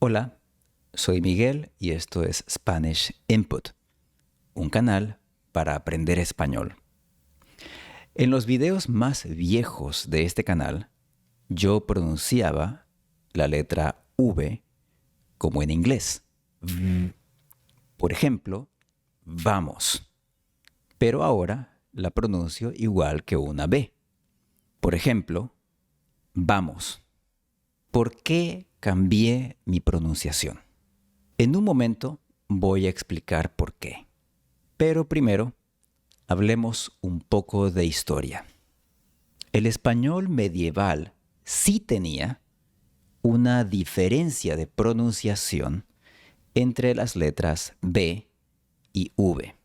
Hola, soy Miguel y esto es Spanish Input, un canal para aprender español. En los videos más viejos de este canal, yo pronunciaba la letra V como en inglés. Por ejemplo, vamos. Pero ahora la pronuncio igual que una B. Por ejemplo, vamos. ¿Por qué cambié mi pronunciación? En un momento voy a explicar por qué. Pero primero, hablemos un poco de historia. El español medieval sí tenía una diferencia de pronunciación entre las letras B y V.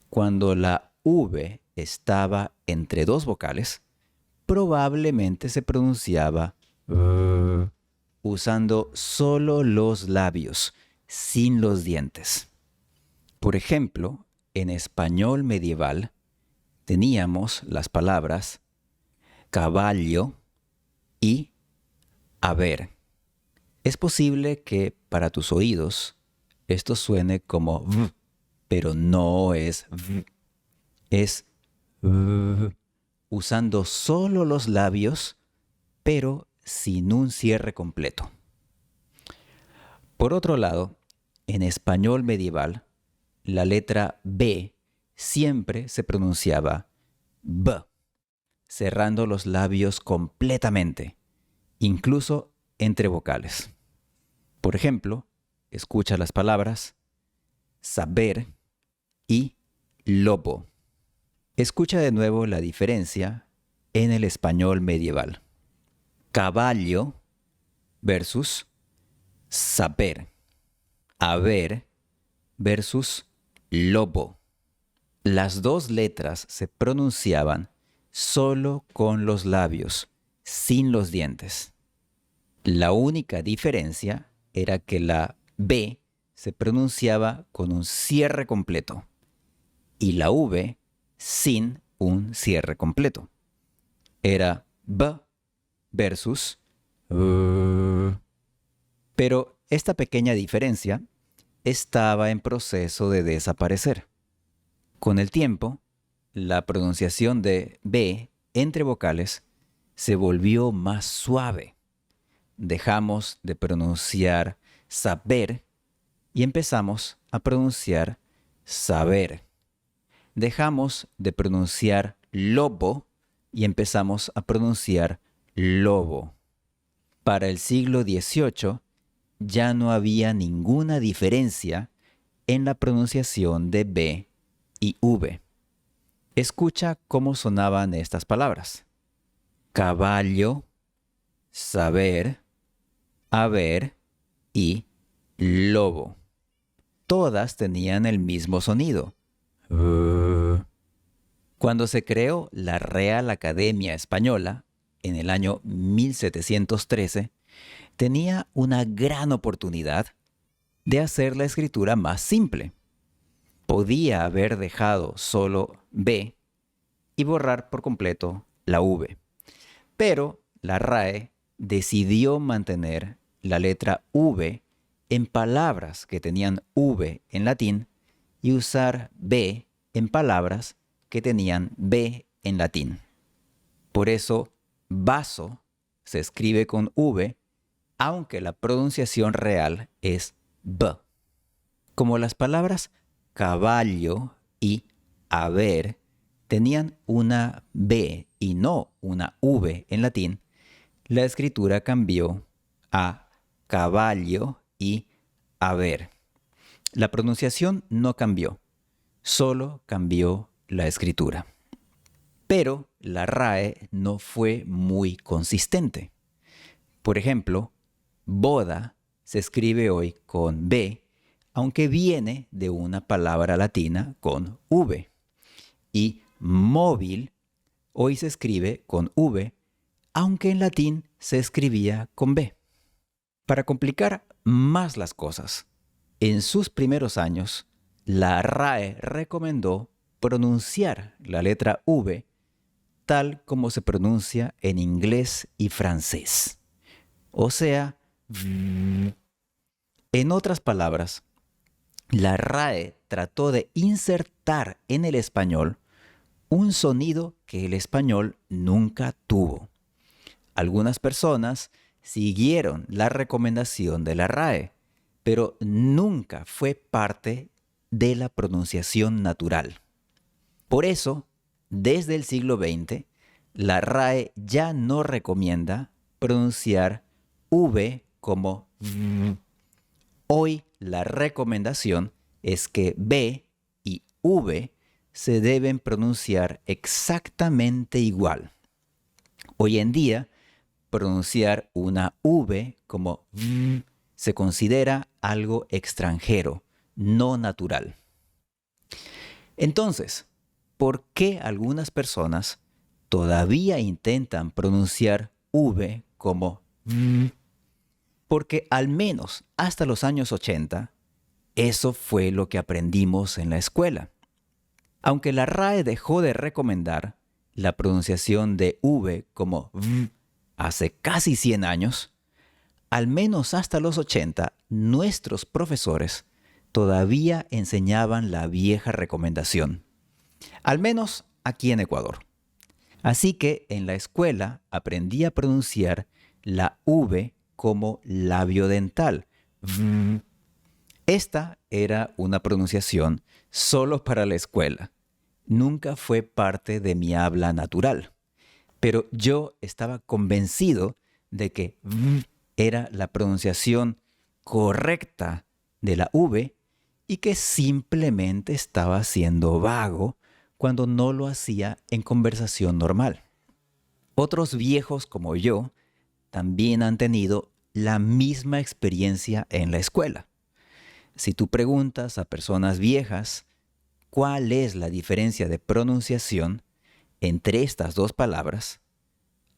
Cuando la V estaba entre dos vocales, probablemente se pronunciaba usando solo los labios, sin los dientes. Por ejemplo, en español medieval teníamos las palabras caballo y haber. Es posible que para tus oídos esto suene como v, pero no es v. Es v, usando solo los labios, pero sin un cierre completo. Por otro lado, en español medieval, la letra B siempre se pronunciaba B, cerrando los labios completamente, incluso entre vocales. Por ejemplo, escucha las palabras saber y lobo. Escucha de nuevo la diferencia en el español medieval. Caballo versus saber. Haber versus lobo. Las dos letras se pronunciaban solo con los labios, sin los dientes. La única diferencia era que la B se pronunciaba con un cierre completo y la V sin un cierre completo. Era B versus pero esta pequeña diferencia estaba en proceso de desaparecer. Con el tiempo, la pronunciación de B entre vocales se volvió más suave. Dejamos de pronunciar saber y empezamos a pronunciar saber. Dejamos de pronunciar lobo y empezamos a pronunciar lobo. Para el siglo XVIII ya no había ninguna diferencia en la pronunciación de B y V. Escucha cómo sonaban estas palabras. Caballo, saber, haber y lobo. Todas tenían el mismo sonido. Cuando se creó la Real Academia Española, en el año 1713, tenía una gran oportunidad de hacer la escritura más simple. Podía haber dejado solo B y borrar por completo la V. Pero la RAE decidió mantener la letra V en palabras que tenían V en latín y usar B en palabras que tenían B en latín. Por eso, vaso se escribe con V, aunque la pronunciación real es B. Como las palabras caballo y haber tenían una B y no una V en latín, la escritura cambió a caballo y haber. La pronunciación no cambió, solo cambió la escritura. Pero la RAE no fue muy consistente. Por ejemplo, boda se escribe hoy con B, aunque viene de una palabra latina con V. Y móvil hoy se escribe con V, aunque en latín se escribía con B. Para complicar más las cosas, en sus primeros años, la RAE recomendó pronunciar la letra V tal como se pronuncia en inglés y francés. O sea, En otras palabras, la RAE trató de insertar en el español un sonido que el español nunca tuvo. Algunas personas siguieron la recomendación de la RAE, pero nunca fue parte de la pronunciación natural. Por eso, desde el siglo XX, la RAE ya no recomienda pronunciar V como V. Hoy la recomendación es que B y V se deben pronunciar exactamente igual. Hoy en día, pronunciar una V como V se considera algo extranjero, no natural. Entonces, ¿por qué algunas personas todavía intentan pronunciar V como V? Porque al menos hasta los años 80, eso fue lo que aprendimos en la escuela. Aunque la RAE dejó de recomendar la pronunciación de V como V hace casi 100 años, al menos hasta los 80, nuestros profesores todavía enseñaban la vieja recomendación. Al menos aquí en Ecuador. Así que en la escuela aprendí a pronunciar la V como labio dental. V. Esta era una pronunciación solo para la escuela. Nunca fue parte de mi habla natural. Pero yo estaba convencido de que V era la pronunciación correcta de la V y que simplemente estaba siendo vago cuando no lo hacía en conversación normal. Otros viejos como yo también han tenido la misma experiencia en la escuela. Si tú preguntas a personas viejas cuál es la diferencia de pronunciación entre estas dos palabras,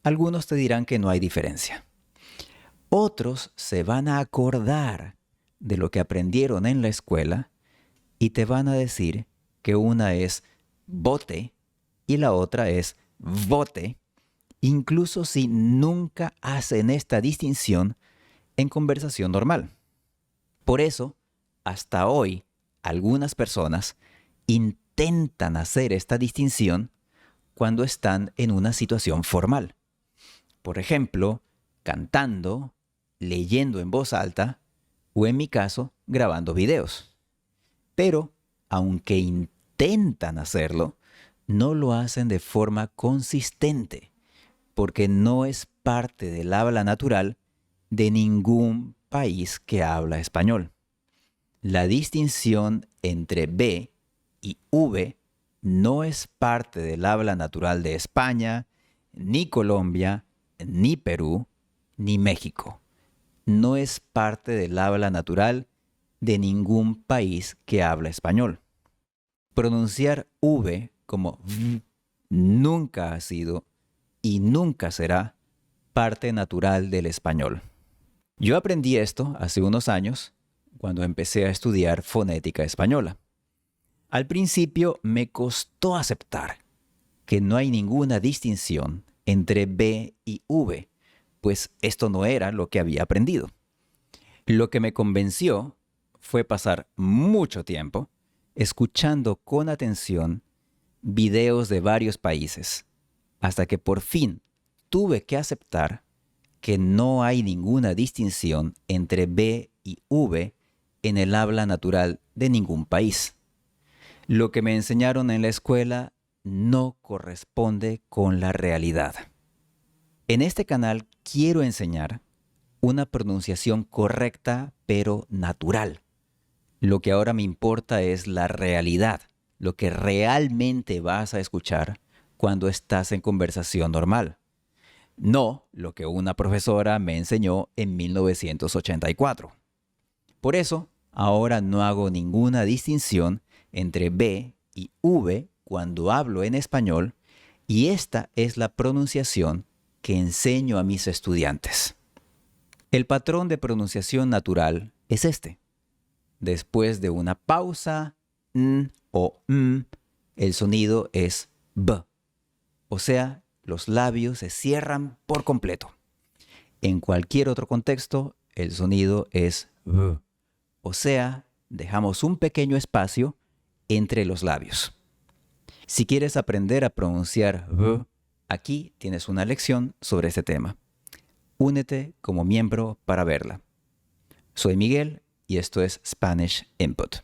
algunos te dirán que no hay diferencia. Otros se van a acordar de lo que aprendieron en la escuela y te van a decir que una es bote y la otra es bote, incluso si nunca hacen esta distinción en conversación normal. Por eso, hasta hoy, algunas personas intentan hacer esta distinción cuando están en una situación formal. Por ejemplo, cantando, leyendo en voz alta o en mi caso, grabando videos. Pero, aunque intentan hacerlo, no lo hacen de forma consistente, porque no es parte del habla natural de ningún país que habla español. La distinción entre B y V no es parte del habla natural de España, ni Colombia, ni Perú, ni México. No es parte del habla natural de ningún país que habla español. Pronunciar V como V nunca ha sido y nunca será parte natural del español. Yo aprendí esto hace unos años cuando empecé a estudiar fonética española. Al principio me costó aceptar que no hay ninguna distinción entre B y V, pues esto no era lo que había aprendido. Lo que me convenció fue pasar mucho tiempo escuchando con atención videos de varios países, hasta que por fin tuve que aceptar que no hay ninguna distinción entre B y V en el habla natural de ningún país. Lo que me enseñaron en la escuela no corresponde con la realidad. En este canal quiero enseñar una pronunciación correcta pero natural. Lo que ahora me importa es la realidad, lo que realmente vas a escuchar cuando estás en conversación normal. No lo que una profesora me enseñó en 1984. Por eso, ahora no hago ninguna distinción entre B y V cuando hablo en español, y esta es la pronunciación que enseño a mis estudiantes. El patrón de pronunciación natural es este. Después de una pausa, n o m, el sonido es b. O sea, los labios se cierran por completo. En cualquier otro contexto, el sonido es v. o sea, dejamos un pequeño espacio entre los labios. Si quieres aprender a pronunciar V, aquí tienes una lección sobre este tema. Únete como miembro para verla. Soy Miguel y esto es Spanish Input.